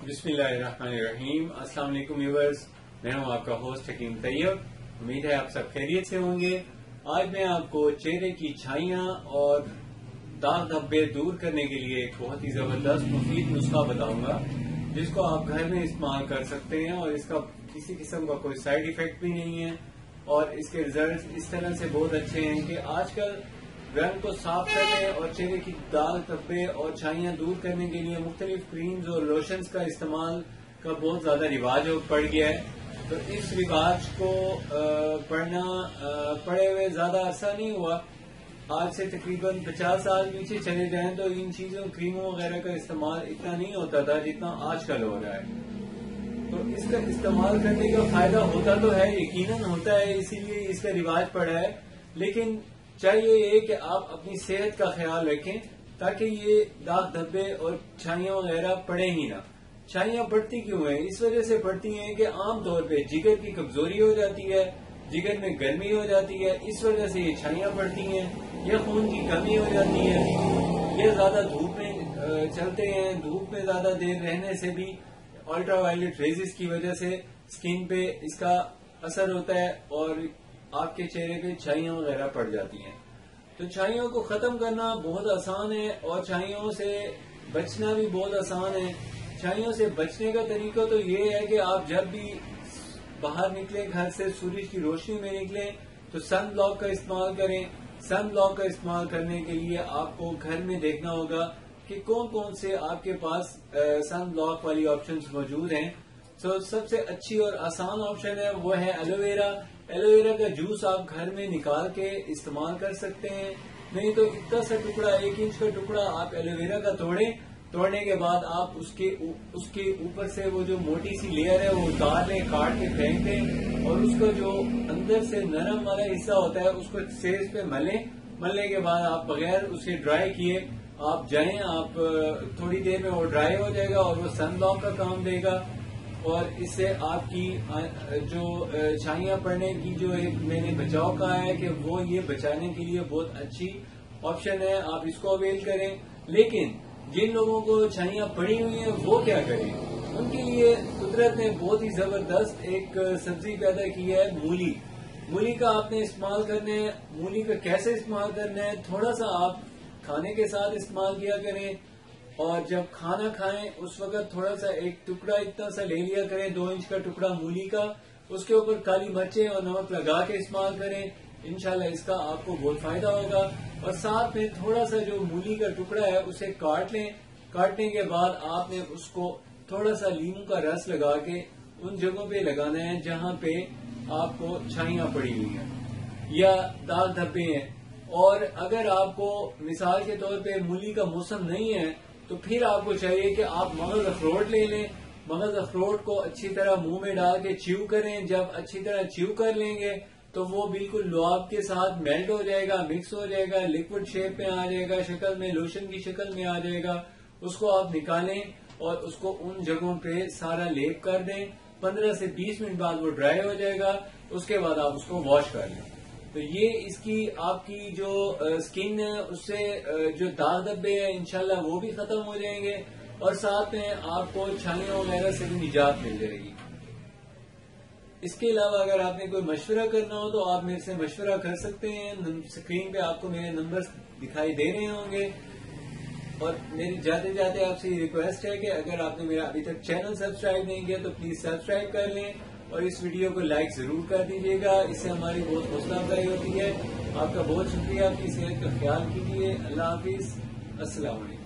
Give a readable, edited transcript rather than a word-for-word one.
बिस्मिल्लाहिर्रहमानिर्रहीम। अस्सलाम वालेकुम व्यूअर्स, मैं हूं आपका होस्ट हकीम तैयब। उम्मीद है आप सब खैरियत से होंगे। आज मैं आपको चेहरे की छाइयां और दाग धब्बे दूर करने के लिए एक बहुत ही जबरदस्त मुफीद नुस्खा बताऊंगा, जिसको आप घर में इस्तेमाल कर सकते हैं और इसका किसी किस्म का कोई साइड इफेक्ट भी नहीं है और इसके रिजल्ट इस तरह से बहुत अच्छे हैं कि आजकल रंग को साफ करने और चेहरे की दाग धब्बे और छाइयां दूर करने के लिए मुख्तलिफ क्रीम्स और लोशंस का इस्तेमाल का बहुत ज्यादा रिवाज पड़ गया है। तो इस रिवाज को पड़े हुए ज्यादा अरसा नहीं हुआ। आज से तकरीबन 50 साल पीछे चले जाएं तो इन चीजों क्रीमों वगैरह का इस्तेमाल इतना नहीं होता था जितना आजकल हो रहा है। तो इसका इस्तेमाल करने का फायदा होता तो है, यकीनन होता है, इसीलिए इसका रिवाज पड़ा है। लेकिन चाहिए ये कि आप अपनी सेहत का ख्याल रखें ताकि ये दाग धब्बे और छाइयां वगैरह पड़े ही ना। छाइयां पड़ती क्यों है? इस वजह से पड़ती हैं कि आमतौर पे जिगर की कमजोरी हो जाती है, जिगर में गर्मी हो जाती है, इस वजह से ये छाइयां पड़ती हैं। या खून की कमी हो जाती है, ये ज्यादा धूप में चलते हैं, धूप में ज्यादा देर रहने से भी अल्ट्रावायलेट रेजिस की वजह से स्किन पे इसका असर होता है और आपके चेहरे पे छाइयां वगैरह पड़ जाती हैं। तो छाइयों को खत्म करना बहुत आसान है और छाइयों से बचना भी बहुत आसान है। छाइयों से बचने का तरीका तो ये है कि आप जब भी बाहर निकले घर से, सूरज की रोशनी में निकले तो सन ब्लॉक का इस्तेमाल करें। सन ब्लॉक का इस्तेमाल करने के लिए आपको घर में देखना होगा कि कौन कौन से आपके पास सन ब्लॉक वाली ऑप्शंस मौजूद हैं। तो सबसे अच्छी और आसान ऑप्शन है वो है एलोवेरा। एलोवेरा का जूस आप घर में निकाल के इस्तेमाल कर सकते हैं। नहीं तो इतना सा टुकड़ा, 1 इंच का टुकड़ा आप एलोवेरा का तोड़ने के बाद आप उसके ऊपर से वो जो मोटी सी लेयर है वो उतार लें, काट के फेंक दें और उसका जो अंदर से नरम वाला हिस्सा होता है उसको सेज पे मलने के बाद आप बगैर उसे ड्राई किए आप जाएं, आप थोड़ी देर में वो ड्राई हो जाएगा और वो सन ब्लॉक का काम देगा और इससे आपकी जो छाइयां पड़ने की जो एक मैंने बचाव कहा है कि वो ये बचाने के लिए बहुत अच्छी ऑप्शन है, आप इसको अवेल करें। लेकिन जिन लोगों को छाइयां पड़ी हुई हैं वो क्या करें? उनके लिए कुदरत ने बहुत ही जबरदस्त एक सब्जी पैदा की है, मूली। मूली का आपने इस्तेमाल करना है। मूली का कैसे इस्तेमाल करना है? थोड़ा सा आप खाने के साथ इस्तेमाल किया करें और जब खाना खाएं उस वक्त थोड़ा सा एक टुकड़ा इतना सा ले लिया करें, 2 इंच का टुकड़ा मूली का, उसके ऊपर काली मिर्चें और नमक लगा के इस्तेमाल करें। इंशाल्लाह इसका आपको बहुत फायदा होगा। और साथ में थोड़ा सा जो मूली का टुकड़ा है उसे काट लें। काटने के बाद आपने उसको थोड़ा सा नींबू का रस लगा के उन जगहों पे लगाना है जहां पे आपको छाइयां पड़ी हुई हैं या दाग धब्बे हैं। और अगर आपको मिसाल के तौर पे मूली का मौसम नहीं है तो फिर आपको चाहिए कि आप मगज अखरोट ले लें। मगज अखरोट को अच्छी तरह मुंह में डाल के च्यू करें। जब अच्छी तरह च्यू कर लेंगे तो वो बिल्कुल लुआब के साथ मेल्ट हो जाएगा, मिक्स हो जाएगा, लिक्विड शेप में आ जाएगा, शक्ल में लोशन की शक्ल में आ जाएगा। उसको आप निकालें और उसको उन जगहों पे सारा लेप कर दें। 15 से 20 मिनट बाद वो ड्राई हो जाएगा। उसके बाद आप उसको वॉश कर लें। तो ये इसकी आपकी जो स्किन है उससे जो दाग धब्बे है इंशाल्लाह वो भी खत्म हो जाएंगे और साथ में आपको छाइयों वगैरह से भी निजात मिल जाएगी। इसके अलावा अगर आपने कोई मशवरा करना हो तो आप मेरे से मशवरा कर सकते हैं। स्क्रीन पे आपको मेरे नंबर्स दिखाई दे रहे होंगे। और मेरी जाते जाते आपसे ये रिक्वेस्ट है कि अगर आपने मेरा अभी तक चैनल सब्सक्राइब नहीं किया तो प्लीज सब्सक्राइब कर लें और इस वीडियो को लाइक जरूर कर दीजिएगा। इससे हमारी बहुत हौसला अफजाई होती है। आपका बहुत शुक्रिया। अपनी सेहत का ख्याल कीजिए। अल्लाह हाफिज। अस्सलाम वालेकुम।